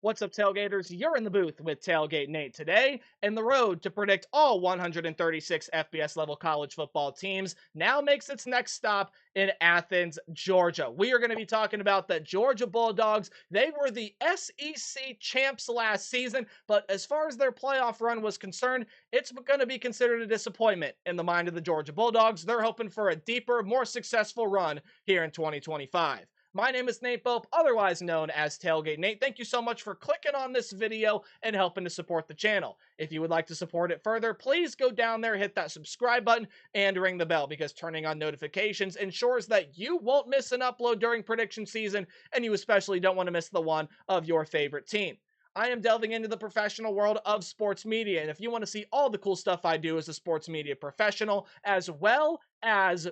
What's up, Tailgaters? You're in the booth with Tailgate Nate today, and the road to predict all 136 FBS level college football teams now makes its next stop in Athens, Georgia. We are going to be talking about the Georgia Bulldogs. They were the SEC champs last season, but as far as their playoff run was concerned, it's going to be considered a disappointment in the mind of the Georgia Bulldogs. They're hoping for a deeper, more successful run here in 2025. My name is Nate Pope, otherwise known as Tailgate Nate. Thank you so much for clicking on this video and helping to support the channel. If you would like to support it further, please go down there, hit that subscribe button, and ring the bell because turning on notifications ensures that you won't miss an upload during prediction season, and you especially don't want to miss the one of your favorite team. I am delving into the professional world of sports media, and if you want to see all the cool stuff I do as a sports media professional, as well as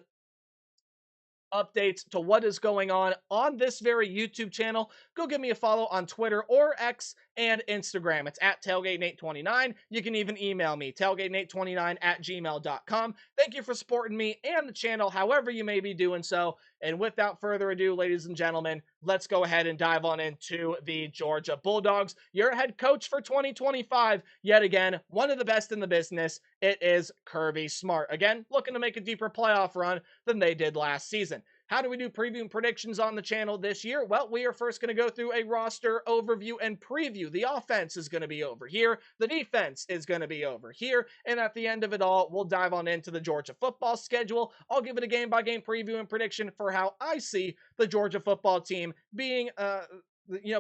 updates to what is going on this very YouTube channel, go give me a follow on Twitter or X and Instagram. It's at tailgatenate29. You can even email me, tailgatenate29@gmail.com. Thank you for supporting me and the channel, however you may be doing so. And without further ado, ladies and gentlemen, let's go ahead and dive on into the Georgia Bulldogs. Your head coach for 2025, yet again, one of the best in the business. It is Kirby Smart. Again, looking to make a deeper playoff run than they did last season. How do we do preview and predictions on the channel this year? Well, we are first going to go through a roster overview and preview. The offense is going to be over here. The defense is going to be over here. And at the end of it all, we'll dive on into the Georgia football schedule. I'll give it a game-by-game preview and prediction for how I see the Georgia football team being,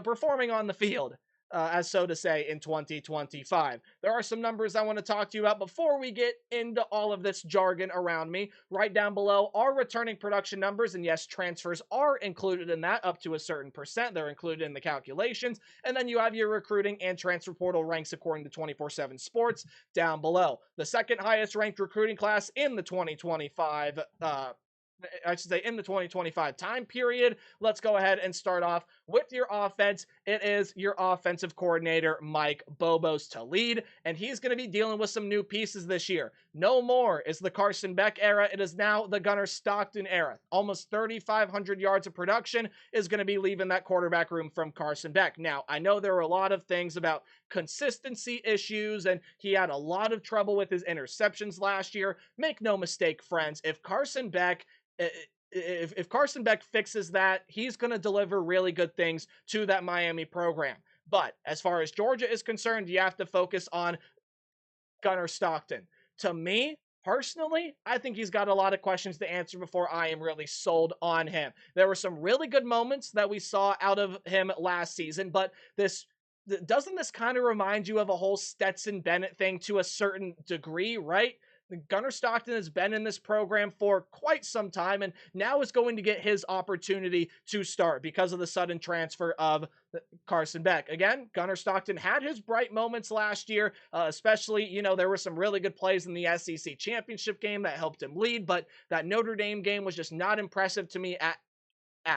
performing on the field, as so to say, in 2025. There are some numbers I want to talk to you about before we get into all of this jargon around me. Right down below are returning production numbers, and yes, transfers are included in that up to a certain percent. They're included in the calculations. And then you have your recruiting and transfer portal ranks according to 24/7 Sports down below. The second highest ranked recruiting class in the 2025 in the 2025 time period. Let's go ahead and start off with your offense. It is your offensive coordinator, Mike Bobos, to lead, and he's going to be dealing with some new pieces this year. No more is the Carson Beck era. It is now the Gunnar Stockton era. Almost 3,500 yards of production is going to be leaving that quarterback room from Carson Beck. Now, I know there are a lot of things about consistency issues, and he had a lot of trouble with his interceptions last year. Make no mistake, friends, if Carson Beck fixes that, he's going to deliver really good things to that Miami program. But as far as Georgia is concerned, you have to focus on Gunnar Stockton. To me, personally, I think he's got a lot of questions to answer before I am really sold on him. There were some really good moments that we saw out of him last season, but doesn't this kind of remind you of a whole Stetson Bennett thing to a certain degree, right? Gunnar Stockton has been in this program for quite some time and now is going to get his opportunity to start because of the sudden transfer of Carson Beck. Again, Gunnar Stockton had his bright moments last year, especially, there were some really good plays in the SEC championship game that helped him lead, but that Notre Dame game was just not impressive to me at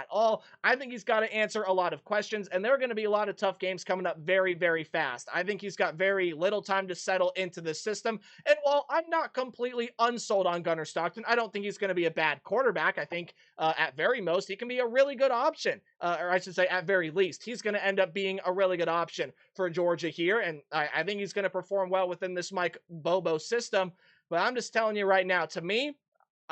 all. I think he's got to answer a lot of questions, and there are going to be a lot of tough games coming up very, very fast. I think he's got very little time to settle into this system, and while I'm not completely unsold on Gunnar Stockton, I don't think he's going to be a bad quarterback. I think at very most, he can be a really good option, or I should say at very least, he's going to end up being a really good option for Georgia here, and I think he's going to perform well within this Mike Bobo system, but I'm just telling you right now, to me,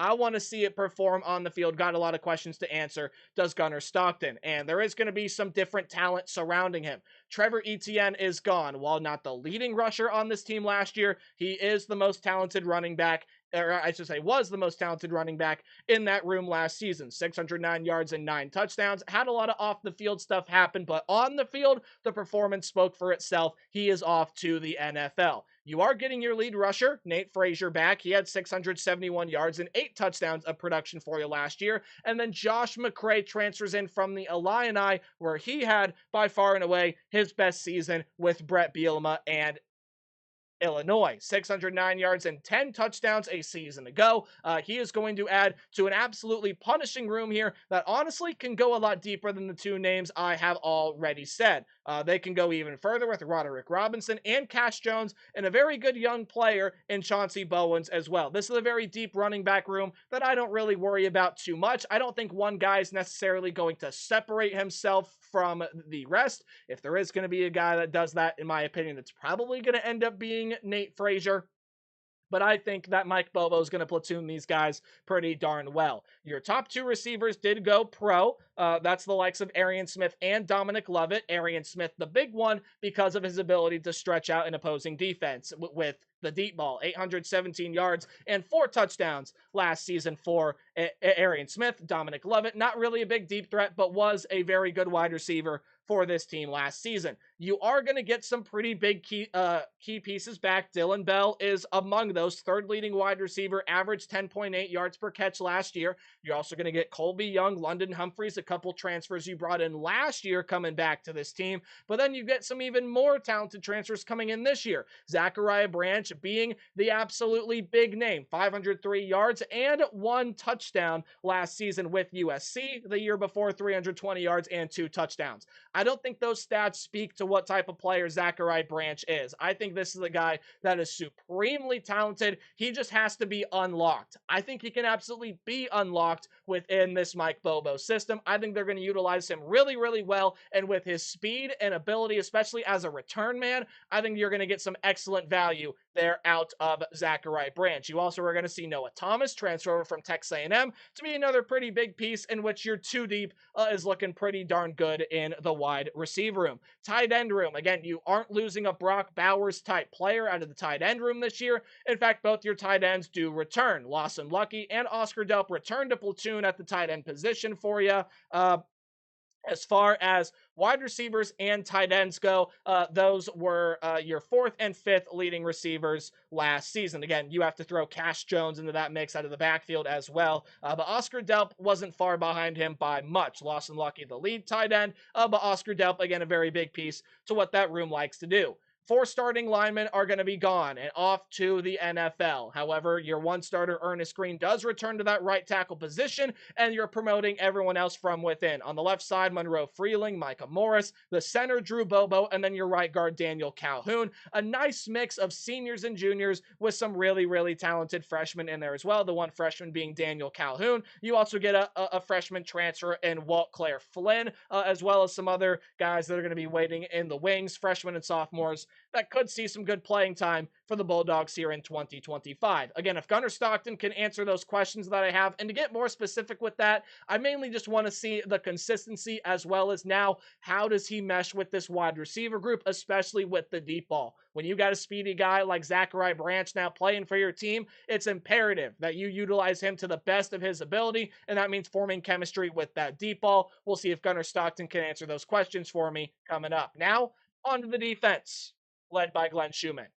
I want to see it perform on the field. Got a lot of questions to answer. Does Gunnar Stockton? And there is going to be some different talent surrounding him. Trevor Etienne is gone. While not the leading rusher on this team last year, he is the most talented running back, or I should say was the most talented running back in that room last season. 609 yards and 9 touchdowns. Had a lot of off-the-field stuff happen, but on the field, the performance spoke for itself. He is off to the NFL. You are getting your lead rusher, Nate Frazier, back. He had 671 yards and 8 touchdowns of production for you last year. And then Josh McCray transfers in from the Illini, where he had, by far and away, his best season with Brett Bielema and Illinois, 609 yards and 10 touchdowns a season ago. He is going to add to an absolutely punishing room here that honestly can go a lot deeper than the two names I have already said. They can go even further with Roderick Robinson and Cash Jones and a very good young player in Chauncey Bowens as well. This is a very deep running back room that I don't really worry about too much. I don't think one guy is necessarily going to separate himself from the rest. If there is going to be a guy that does that, in my opinion, it's probably going to end up being Nate Frazier. But I think that Mike Bobo is going to platoon these guys pretty darn well. Your top two receivers did go pro. That's the likes of Arian Smith and Dominic Lovett. Arian Smith, the big one, because of his ability to stretch out an opposing defense with the deep ball, 817 yards and 4 touchdowns last season for Arian Smith. Dominic Lovett, not really a big deep threat, but was a very good wide receiver for this team last season. You are going to get some pretty big key pieces back. Dylan Bell is among those. Third leading wide receiver, averaged 10.8 yards per catch last year. You're also going to get Colby Young, London Humphreys, a couple transfers you brought in last year coming back to this team. But then you get some even more talented transfers coming in this year. Zachariah Branch being the absolutely big name, 503 yards and 1 touchdown last season with USC. The year before, 320 yards and 2 touchdowns. I don't think those stats speak to what type of player Zachariah Branch is. I think this is a guy that is supremely talented. He just has to be unlocked. I think he can absolutely be unlocked within this Mike Bobo system. I think they're going to utilize him really, really well. And with his speed and ability, especially as a return man, I think you're going to get some excellent value there out of Zachariah Branch. You also are going to see Noah Thomas transfer over from Texas A&M to be another pretty big piece in which your two deep is looking pretty darn good in the wide receiver room. Tight end room, again, you aren't losing a Brock Bowers type player out of the tight end room this year. In fact, both your tight ends do return. Lawson Lucky and Oscar Delp return to platoon at the tight end position for you. As far as wide receivers and tight ends go, those were your fourth and fifth leading receivers last season. Again, you have to throw Cash Jones into that mix out of the backfield as well. But Oscar Delp wasn't far behind him by much. Lawson Lucky, the lead tight end, but Oscar Delp, again, a very big piece to what that room likes to do. 4 starting linemen are going to be gone and off to the NFL. However, your one starter, Ernest Green, does return to that right tackle position, and you're promoting everyone else from within. On the left side, Monroe Freeling, Micah Morris, the center, Drew Bobo, and then your right guard, Daniel Calhoun. A nice mix of seniors and juniors with some really, really talented freshmen in there as well. The one freshman being Daniel Calhoun. You also get a freshman transfer in Walt Claire Flynn, as well as some other guys that are going to be waiting in the wings, freshmen and sophomores, that could see some good playing time for the Bulldogs here in 2025. Again, if Gunnar Stockton can answer those questions that I have, and to get more specific with that, I mainly just want to see the consistency as well as now, how does he mesh with this wide receiver group, especially with the deep ball. When you got a speedy guy like Zachariah Branch now playing for your team, it's imperative that you utilize him to the best of his ability, and that means forming chemistry with that deep ball. We'll see if Gunnar Stockton can answer those questions for me coming up. Now, on to the defense, led by Glenn Schumann.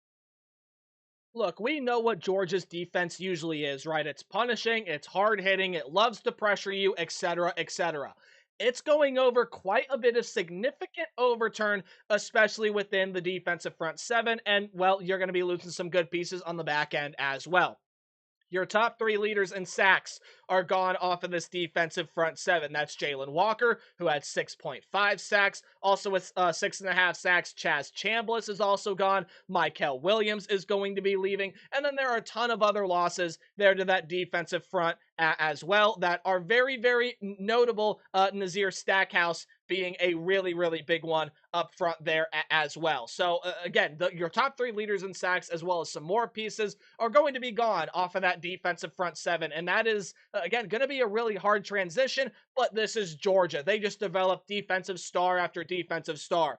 Look, we know what Georgia's defense usually is, right? It's punishing, it's hard hitting, it loves to pressure you, etc., etc. It's going over quite a bit of significant overturn, especially within the defensive front seven, and, well, you're going to be losing some good pieces on the back end as well. Your top 3 leaders in sacks are gone off of this defensive front seven. That's Jalen Walker, who had 6.5 sacks. Also with 6.5 sacks, Chaz Chambliss is also gone. Michael Williams is going to be leaving. And then there are a ton of other losses there to that defensive front as well that are very, very notable. Nazir Stackhouse being a really, really big one up front there as well. So again, your top 3 leaders in sacks, as well as some more pieces, are going to be gone off of that defensive front seven. And that is, again, going to be a really hard transition, but this is Georgia. They just developed defensive star after defensive star.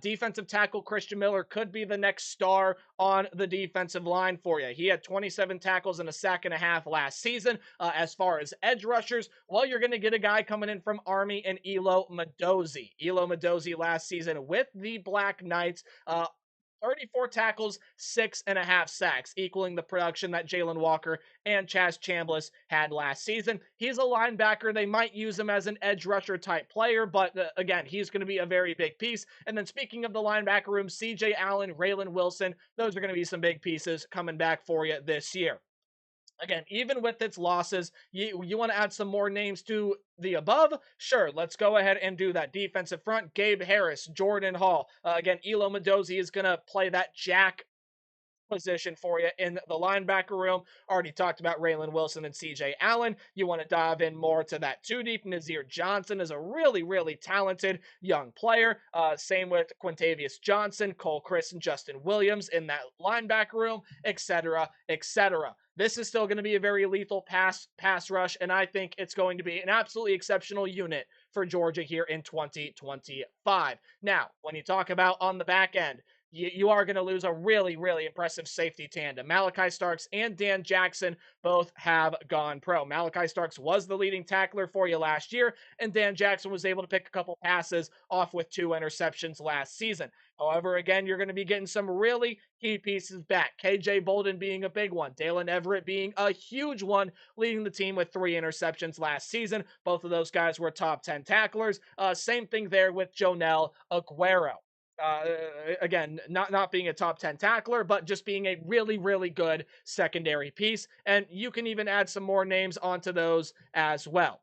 Defensive tackle Christian Miller could be the next star on the defensive line for you. He had 27 tackles and a sack and a half last season. As far as edge rushers, well, you're going to get a guy coming in from Army and Elo Madozi. Elo Madozi last season with the Black Knights 34 tackles, 6.5 sacks, equaling the production that Jalen Walker and Chaz Chambliss had last season. He's a linebacker. They might use him as an edge rusher type player, but again, he's going to be a very big piece. And then speaking of the linebacker room, CJ Allen, Raylan Wilson, those are going to be some big pieces coming back for you this year. Again, even with its losses, you want to add some more names to the above? Sure, let's go ahead and do that. Defensive front, Gabe Harris, Jordan Hall. Again, Elo Mendoza is going to play that jack position for you in the linebacker room. Already talked about Raylan Wilson and CJ Allen. You want to dive in more to that two deep. Nazir Johnson is a really, really talented young player. Same with Quintavious Johnson, Cole Chris, and Justin Williams in that linebacker room, etc., etc. This is still going to be a very lethal pass rush, and I think it's going to be an absolutely exceptional unit for Georgia here in 2025. Now, when you talk about on the back end, you are going to lose a really, really impressive safety tandem. Malachi Starks and Dan Jackson both have gone pro. Malachi Starks was the leading tackler for you last year, and Dan Jackson was able to pick a couple passes off with 2 interceptions last season. However, again, you're going to be getting some really key pieces back. KJ Bolden being a big one, Dalen Everett being a huge one, leading the team with 3 interceptions last season. Both of those guys were top 10 tacklers. Same thing there with Jonel Aguero. Uh, Again, not being a top 10 tackler, but just being a really, really good secondary piece. And you can even add some more names onto those as well.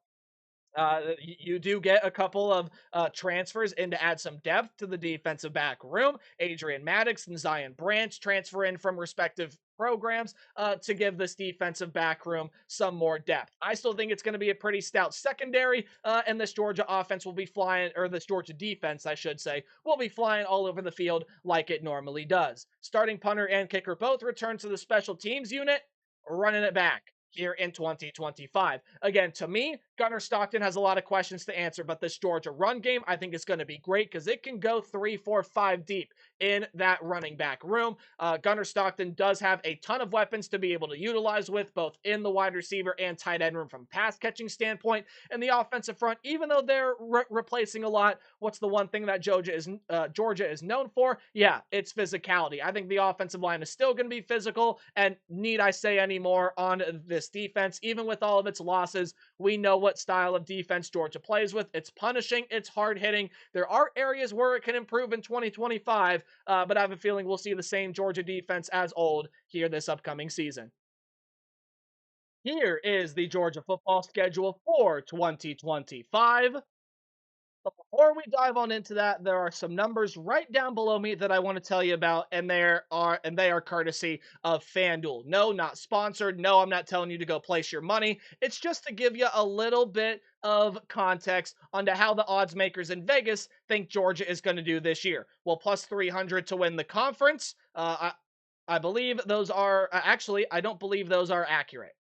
You do get a couple of transfers in to add some depth to the defensive back room. Adrian Maddox and Zion Branch transfer in from respective programs to give this defensive back room some more depth. I still think it's going to be a pretty stout secondary, and this Georgia offense will be flying, or this Georgia defense, I should say, will be flying all over the field like it normally does. Starting punter and kicker both return to the special teams unit, running it back here in 2025. Again, to me, Gunnar Stockton has a lot of questions to answer, but this Georgia run game, I think is going to be great because it can go 3, 4, 5 deep in that running back room. Gunnar Stockton does have a ton of weapons to be able to utilize with, both in the wide receiver and tight end room from pass catching standpoint. And the offensive front, even though they're replacing a lot, what's the one thing that Georgia is known for? Yeah, it's physicality. I think the offensive line is still going to be physical, and need I say any more on this defense? Even with all of its losses, we know what style of defense Georgia plays with. It's punishing, it's hard hitting. There are areas where it can improve in 2025, but I have a feeling we'll see the same Georgia defense as old here this upcoming season. Here is the Georgia football schedule for 2025. But before we dive on into that, there are some numbers right down below me that I want to tell you about, and they are courtesy of FanDuel. No, not sponsored. No, I'm not telling you to go place your money. It's just to give you a little bit of context onto how the odds makers in Vegas think Georgia is going to do this year. Well, plus 300 to win the conference. I believe those are actually, I don't believe those are accurate.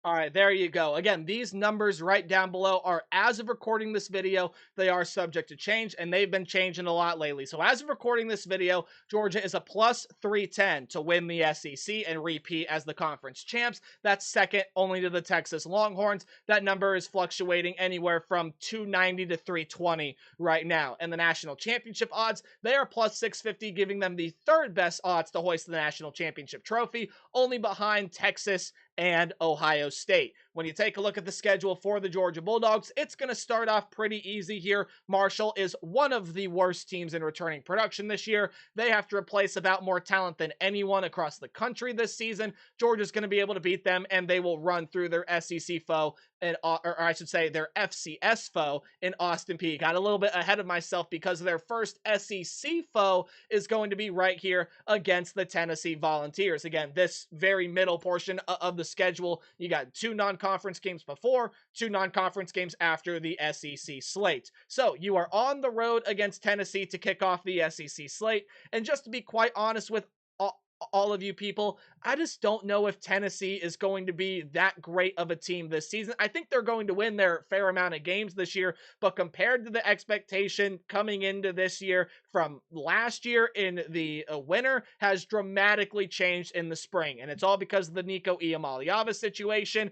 All right, there you go. Again, these numbers right down below are as of recording this video. They are subject to change, and they've been changing a lot lately. So as of recording this video, Georgia is a plus 310 to win the SEC and repeat as the conference champs. That's second only to the Texas Longhorns. That number is fluctuating anywhere from 290 to 320 right now. And the national championship odds, they are plus 650, giving them the third best odds to hoist the national championship trophy, only behind Texas and Ohio State. When you take a look at the schedule for the Georgia Bulldogs, it's going to start off pretty easy here. Marshall is one of the worst teams in returning production this year. They have to replace about more talent than anyone across the country this season. Georgia's going to be able to beat them, and they will run through their SEC foe, or I should say their FCS foe in Austin Peay. Got a little bit ahead of myself because their first SEC foe is going to be right here against the Tennessee Volunteers. Again, this very middle portion of the schedule, you got 2 non-conference games before, 2 non-conference games after the SEC slate. So you are on the road against Tennessee to kick off the SEC slate. And just to be quite honest with all of you people, I just don't know if Tennessee is going to be that great of a team this season. I think they're going to win their fair amount of games this year, but compared to the expectation coming into this year from last year in the winter has dramatically changed in the spring. And it's all because of the Nico Iamaleava situation,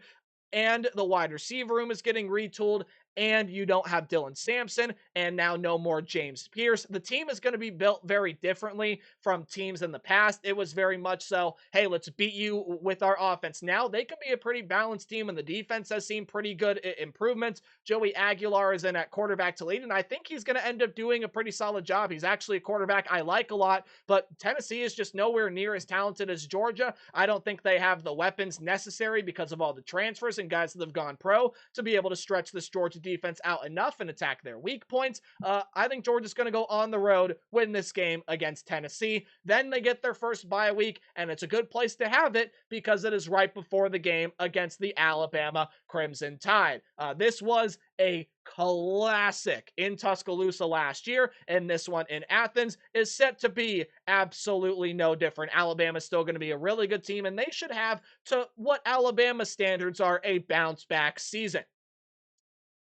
and the wide receiver room is getting retooled, and you don't have Dylan Sampson, and now no more James Pierce. The team is going to be built very differently from teams in the past. It was very much so, hey, let's beat you with our offense. Now they can be a pretty balanced team, and the defense has seen pretty good improvements. Joey Aguilar is in at quarterback to lead, and I think he's going to end up doing a pretty solid job. He's actually a quarterback I like a lot, but Tennessee is just nowhere near as talented as Georgia. I don't think they have the weapons necessary because of all the transfers and guys that have gone pro to be able to stretch this Georgia defense out enough and attack their weak points. I think Georgia's going to go on the road, win this game against Tennessee. Then they get their first bye week, and it's a good place to have it because it is right before the game against the Alabama Crimson Tide. This was a classic in Tuscaloosa last year, and this one in Athens is set to be absolutely no different. Alabama's still going to be a really good team, and they should have, to what Alabama standards are, a bounce back season.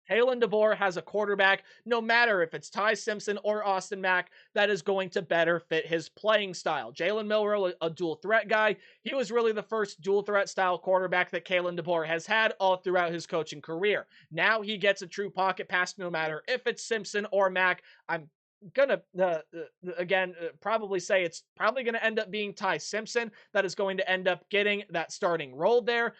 Kalen DeBoer has a quarterback, no matter if it's Ty Simpson or Austin Mack, that is going to better fit his playing style. Jalen Milroe, a dual threat guy, he was really the first dual threat style quarterback that Kalen DeBoer has had all throughout his coaching career. Now he gets a true pocket pass no matter if it's Simpson or Mack. I'm gonna probably say it's probably gonna end up being Ty Simpson that is going to end up getting that starting role there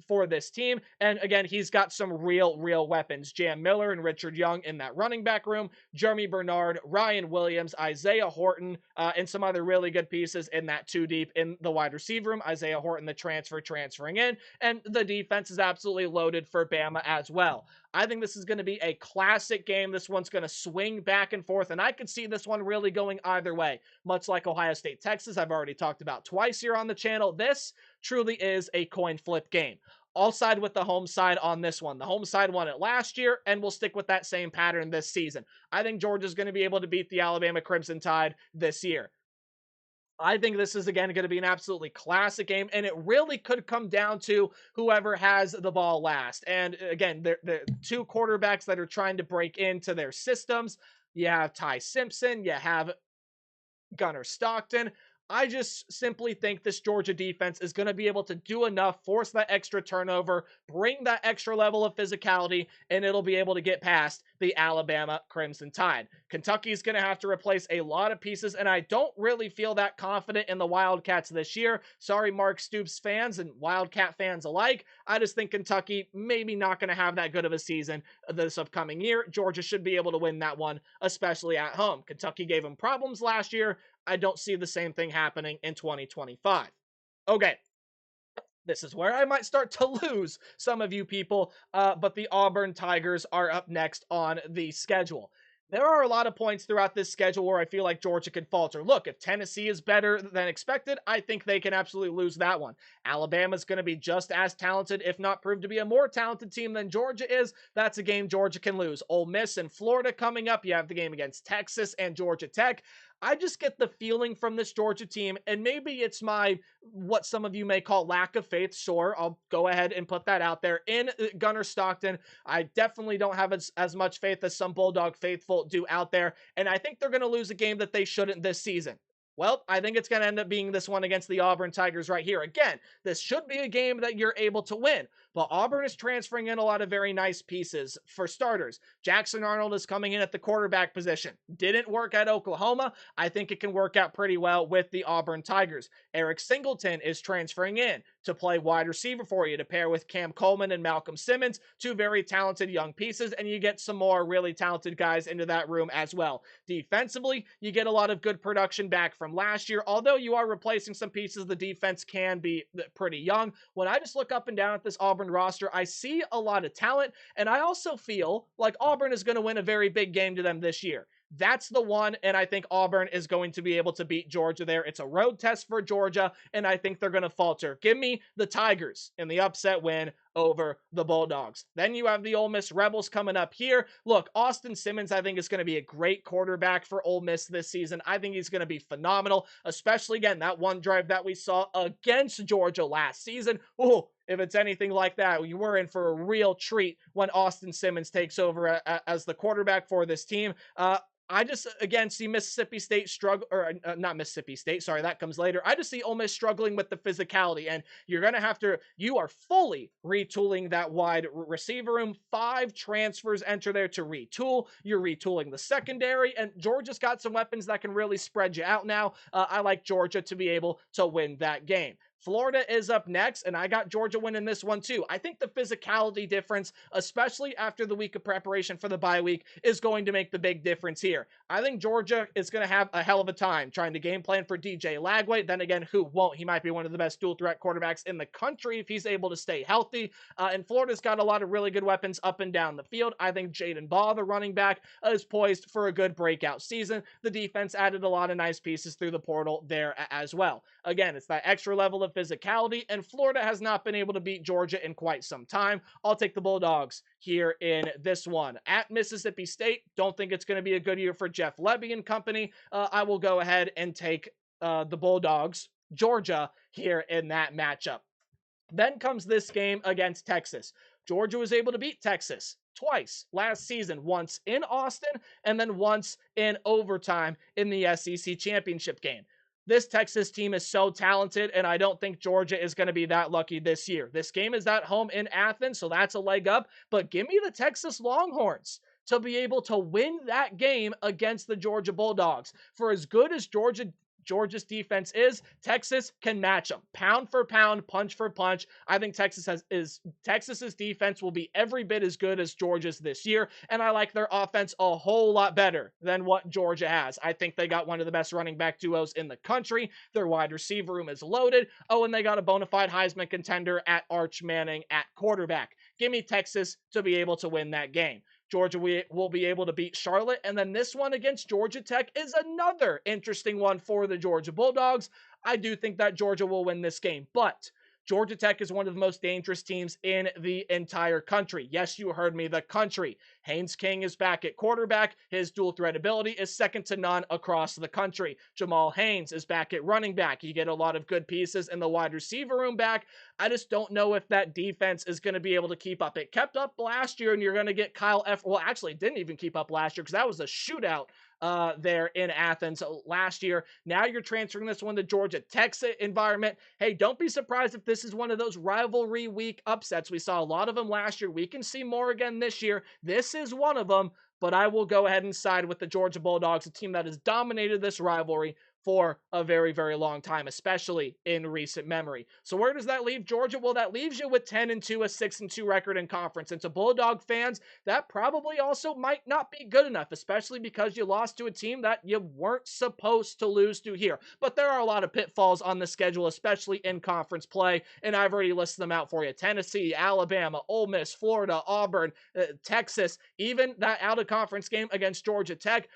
for this team. And again, he's got some real weapons. Jam Miller and Richard Young in that running back room, Jeremy Bernard, Ryan Williams, Isaiah Horton, and some other really good pieces in that two deep in the wide receiver room. Isaiah Horton, the transferring in, and the defense is absolutely loaded for Bama as well. I think this is going to be a classic game. This one's going to swing back and forth, and I could see this one really going either way. Much like Ohio State, Texas, I've already talked about twice here on the channel. This truly is a coin flip game. I'll side with the home side on this one. The home side won it last year, and we'll stick with that same pattern this season. I think Georgia's going to be able to beat the Alabama Crimson Tide this year. I think this is, again, going to be an absolutely classic game, and it really could come down to whoever has the ball last. And again, the two quarterbacks that are trying to break into their systems. You have Ty Simpson, you have Gunnar Stockton. I just simply think this Georgia defense is going to be able to do enough, force that extra turnover, bring that extra level of physicality, and it'll be able to get past the Alabama Crimson Tide. Kentucky's going to have to replace a lot of pieces, and I don't really feel that confident in the Wildcats this year. Sorry, Mark Stoops fans and Wildcat fans alike. I just think Kentucky maybe not going to have that good of a season this upcoming year. Georgia should be able to win that one, especially at home. Kentucky gave them problems last year. I don't see the same thing happening in 2025. Okay, this is where I might start to lose some of you people, but the Auburn Tigers are up next on the schedule. There are a lot of points throughout this schedule where I feel like Georgia can falter. Look, if Tennessee is better than expected, I think they can absolutely lose that one. Alabama's going to be just as talented, if not proved to be a more talented team than Georgia is. That's a game Georgia can lose. Ole Miss and Florida coming up. You have the game against Texas and Georgia Tech. I just get the feeling from this Georgia team, and maybe it's my, what some of you may call lack of faith. Sure, I'll go ahead and put that out there. In Gunnar Stockton, I definitely don't have as much faith as some Bulldog faithful do out there, and I think they're going to lose a game that they shouldn't this season. Well, I think it's going to end up being this one against the Auburn Tigers right here. Again, this should be a game that you're able to win, but Auburn is transferring in a lot of very nice pieces. For starters, Jackson Arnold is coming in at the quarterback position. Didn't work at Oklahoma. I think it can work out pretty well with the Auburn Tigers. Eric Singleton is transferring in to play wide receiver for you to pair with Cam Coleman and Malcolm Simmons, two very talented young pieces, and you get some more really talented guys into that room as well. Defensively, you get a lot of good production back from last year. Although you are replacing some pieces, the defense can be pretty young. When I just look up and down at this Auburn roster, I see a lot of talent, and I also feel like Auburn is going to win a very big game to them this year. That's the one, and I think Auburn is going to be able to beat Georgia there. It's a road test for Georgia, and I think they're going to falter. Give me the Tigers in the upset win over the Bulldogs. Then you have the Ole Miss Rebels coming up here. Look, Austin Simmons, I think, is going to be a great quarterback for Ole Miss this season. I think he's going to be phenomenal, especially, again, that one drive that we saw against Georgia last season. Oh, if it's anything like that, you were in for a real treat when Austin Simmons takes over as the quarterback for this team. I just again see Mississippi State struggle, or not Mississippi State. Sorry, that comes later. I just see Ole Miss struggling with the physicality, and you're gonna have to. You are fully retooling that wide receiver room. 5 transfers enter there to retool. You're retooling the secondary, and Georgia's got some weapons that can really spread you out now. I like Georgia to be able to win that game. Florida is up next, and I got Georgia winning this one too. I think the physicality difference, especially after the week of preparation for the bye week, is going to make the big difference here. I think Georgia is going to have a hell of a time trying to game plan for DJ Lagway. Then again, who won't? He might be one of the best dual threat quarterbacks in the country if he's able to stay healthy. And Florida's got a lot of really good weapons up and down the field. I think Jaden Ball, the running back, is poised for a good breakout season. The defense added a lot of nice pieces through the portal there as well. Again, it's that extra level of physicality, and Florida has not been able to beat Georgia in quite some time. I'll take the Bulldogs here in this one. At Mississippi State, don't think it's going to be a good year for Jeff Lebby and company. I will go ahead and take the Bulldogs, Georgia, here in that matchup. Then comes this game against Texas. Georgia was able to beat Texas twice last season, once in Austin and then once in overtime in the SEC championship game. This Texas team is so talented, and I don't think Georgia is going to be that lucky this year. This game is at home in Athens, so that's a leg up, but give me the Texas Longhorns to be able to win that game against the Georgia Bulldogs. For as good as Georgia's defense is, Texas can match them. Pound for pound, punch for punch. I think Texas's defense will be every bit as good as Georgia's this year, and I like their offense a whole lot better than what Georgia has. I think they got one of the best running back duos in the country. Their wide receiver room is loaded. Oh, and they got a bona fide Heisman contender at Arch Manning at quarterback. Give me Texas to be able to win that game. Georgia will be able to beat Charlotte. And then this one against Georgia Tech is another interesting one for the Georgia Bulldogs. I do think that Georgia will win this game, but Georgia Tech is one of the most dangerous teams in the entire country. Yes, you heard me, the country. Haynes King is back at quarterback. His dual threat ability is second to none across the country. Jamal Haynes is back at running back. You get a lot of good pieces in the wide receiver room back. I just don't know if that defense is going to be able to keep up. It kept up last year, and you're going to get Kyle F. Well, actually, it didn't even keep up last year because that was a shootout there in Athens last year. Now you're transferring this one to Georgia Tech's environment. Hey, don't be surprised if this is one of those rivalry week upsets. We saw a lot of them last year. We can see more again this year. This is one of them, but I will go ahead and side with the Georgia Bulldogs, a team that has dominated this rivalry for a very, very long time, especially in recent memory. So where does that leave Georgia? Well, that leaves you with 10-2, a 6-2 record in conference. And to Bulldog fans, that probably also might not be good enough, especially because you lost to a team that you weren't supposed to lose to here. But there are a lot of pitfalls on the schedule, especially in conference play, and I've already listed them out for you. Tennessee, Alabama, Ole Miss, Florida, Auburn, Texas, even that out-of-conference game against Georgia Tech.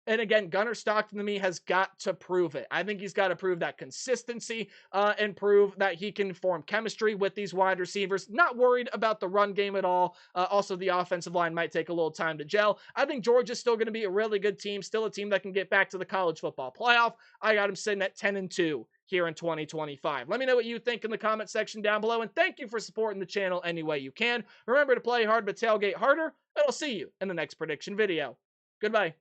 And again, Gunnar Stockton to me has got to prove it. I think he's got to prove that consistency and prove that he can form chemistry with these wide receivers. Not worried about the run game at all. Also, the offensive line might take a little time to gel. I think Georgia's still going to be a really good team, still a team that can get back to the college football playoff. I got him sitting at 10-2 here in 2025. Let me know what you think in the comment section down below, and thank you for supporting the channel any way you can. Remember to play hard but tailgate harder, and I'll see you in the next prediction video. Goodbye.